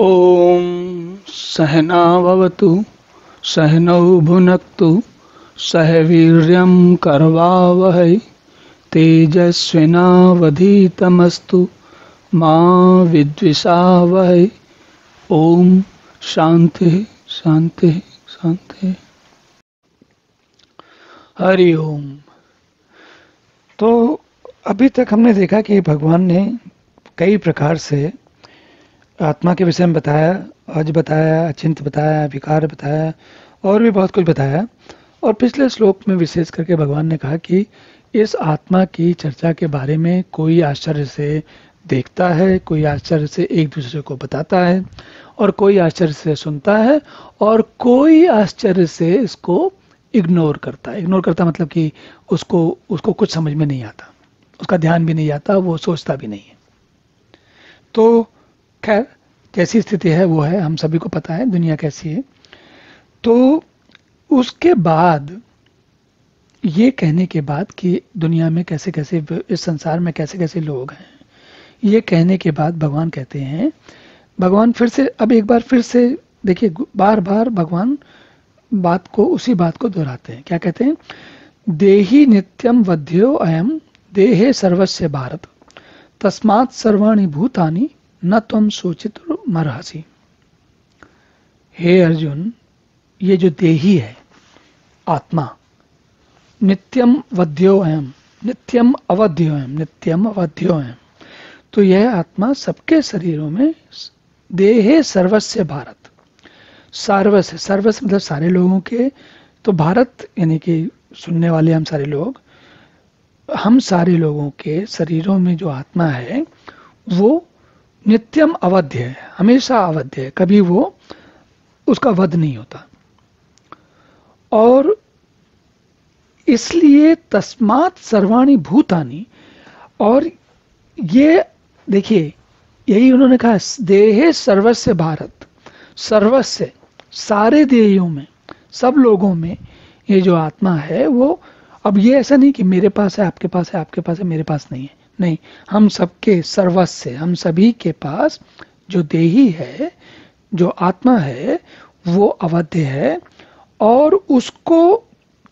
ॐ सहना भवतु सहनौ भुनक्तु सह वीर्यं करवावहै तेजस्विनावधीतमस्तु मा विद्विषावहै। ओम शांति शांति शांति। हरि ओम। तो अभी तक हमने देखा कि भगवान ने कई प्रकार से आत्मा के विषय में बताया, अज बताया, अचिंत बताया, विकार बताया और भी बहुत कुछ बताया। और पिछले श्लोक में विशेष करके भगवान ने कहा कि इस आत्मा की चर्चा के बारे में कोई आश्चर्य से देखता है, कोई आश्चर्य से एक दूसरे को बताता है और कोई आश्चर्य से सुनता है और कोई आश्चर्य से इसको इग्नोर करता है। इग्नोर करता मतलब कि उसको कुछ समझ में नहीं आता, उसका ध्यान भी नहीं आता, वो सोचता भी नहीं है। तो खैर जैसी स्थिति है वो है, हम सभी को पता है दुनिया कैसी है। तो उसके बाद ये कहने के बाद कि दुनिया में कैसे कैसे, इस संसार में कैसे कैसे लोग हैं, ये कहने के बाद भगवान कहते हैं, भगवान फिर से अब एक बार फिर से देखिए, बार बार भगवान उसी बात को दोहराते हैं। क्या कहते हैं? देहि नित्यम वध्यो अयम देहे सर्वस्य भारत तस्मात् सर्वाणि भूतानि न त्वं शोचितुमर्हसि। हे अर्जुन, ये जो देही है आत्मा, नित्यम वध्यो अयम, नित्यम अवध्यो अयम, नित्यम अवध्यो अयम, तो यह आत्मा सबके शरीरों में, देहे सर्वस्य भारत, सर्वस्य, सर्वस्य मतलब सारे लोगों के, तो भारत यानी कि सुनने वाले हम सारे लोग, हम सारे लोगों के शरीरों में जो आत्मा है वो नित्यम अवध्य है, हमेशा अवध्य है, कभी वो उसका वध नहीं होता। और इसलिए तस्मात् सर्वाणि भूतानि, और ये देखिए यही उन्होंने कहा, देहे सर्वस्य भारत, सर्वस्य सारे देहियों में, सब लोगों में ये जो आत्मा है वो, अब ये ऐसा नहीं कि मेरे पास है, आपके पास है, आपके पास है, मेरे पास नहीं है, नहीं, हम सबके, सर्वस्य, हम सभी के पास जो देही है, जो आत्मा है वो अवध्य है। और उसको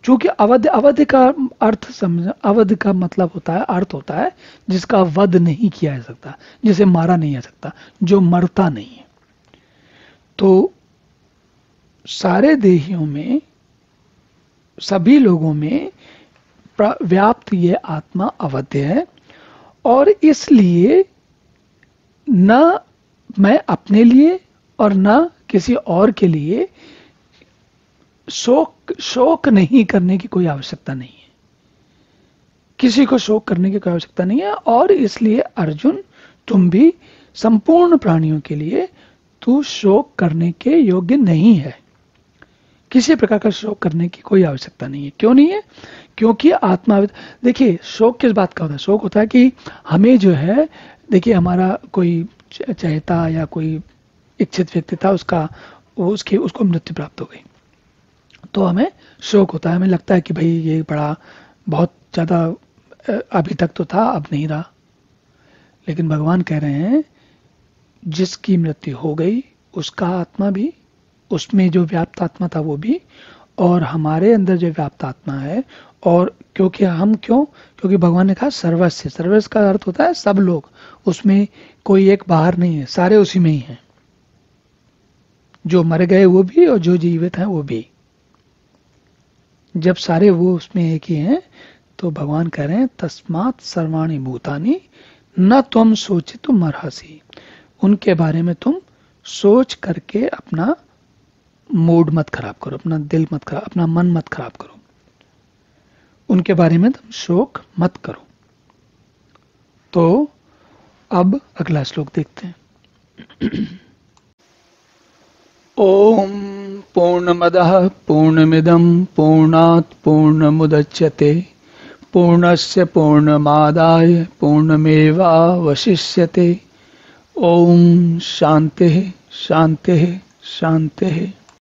चूंकि अवध्य का अर्थ समझ, अवध्य का मतलब होता है, अर्थ होता है जिसका वध नहीं किया जा सकता, जिसे मारा नहीं जा सकता, जो मरता नहीं है। तो सारे देहियों में, सभी लोगों में व्याप्त ये आत्मा अवध्य है। और इसलिए न मैं अपने लिए और न किसी और के लिए शोक नहीं करने की कोई आवश्यकता नहीं है, किसी को शोक करने की कोई आवश्यकता नहीं है। और इसलिए अर्जुन, तुम भी संपूर्ण प्राणियों के लिए तू शोक करने के योग्य नहीं है, किसी प्रकार का शोक करने की कोई आवश्यकता नहीं है। क्यों नहीं है? क्योंकि आत्मा, देखिए शोक किस बात का होता है? शोक होता है कि हमें जो है, देखिए हमारा कोई चहेता या कोई इच्छित व्यक्ति था, उसको मृत्यु प्राप्त हो गई, तो हमें शोक होता है, हमें लगता है कि भाई ये बड़ा, बहुत ज्यादा, अभी तक तो था अब नहीं रहा। लेकिन भगवान कह रहे हैं जिसकी मृत्यु हो गई उसका आत्मा भी, उसमें जो व्याप्त आत्मा था वो भी, और हमारे अंदर जो व्याप्त आत्मा है, और क्योंकि भगवान ने कहा सर्वस्य, सर्वस्य का अर्थ होता है सब लोग, उसमें कोई एक बाहर नहीं है, सारे उसी में ही हैं, जो मर गए वो भी और जो जीवित हैं वो भी। जब सारे वो उसमें एक ही हैं, तो भगवान कह रहे हैं तस्मात् सर्वाणि भूतानि न त्वं शोचितुमर्हसि, उनके बारे में तुम सोच करके अपना मूड मत खराब करो, अपना दिल मत खराब, अपना मन मत खराब करो, उनके बारे में तुम शोक मत करो। तो अब अगला श्लोक देखते हैं। ओम पूर्णमदः पूर्णमिदं पूर्णात् पूर्णमुदच्यते पूर्णस्य पूर्णमादाय पूर्णमेवावशिष्यते। ओम शांति शांति शांति।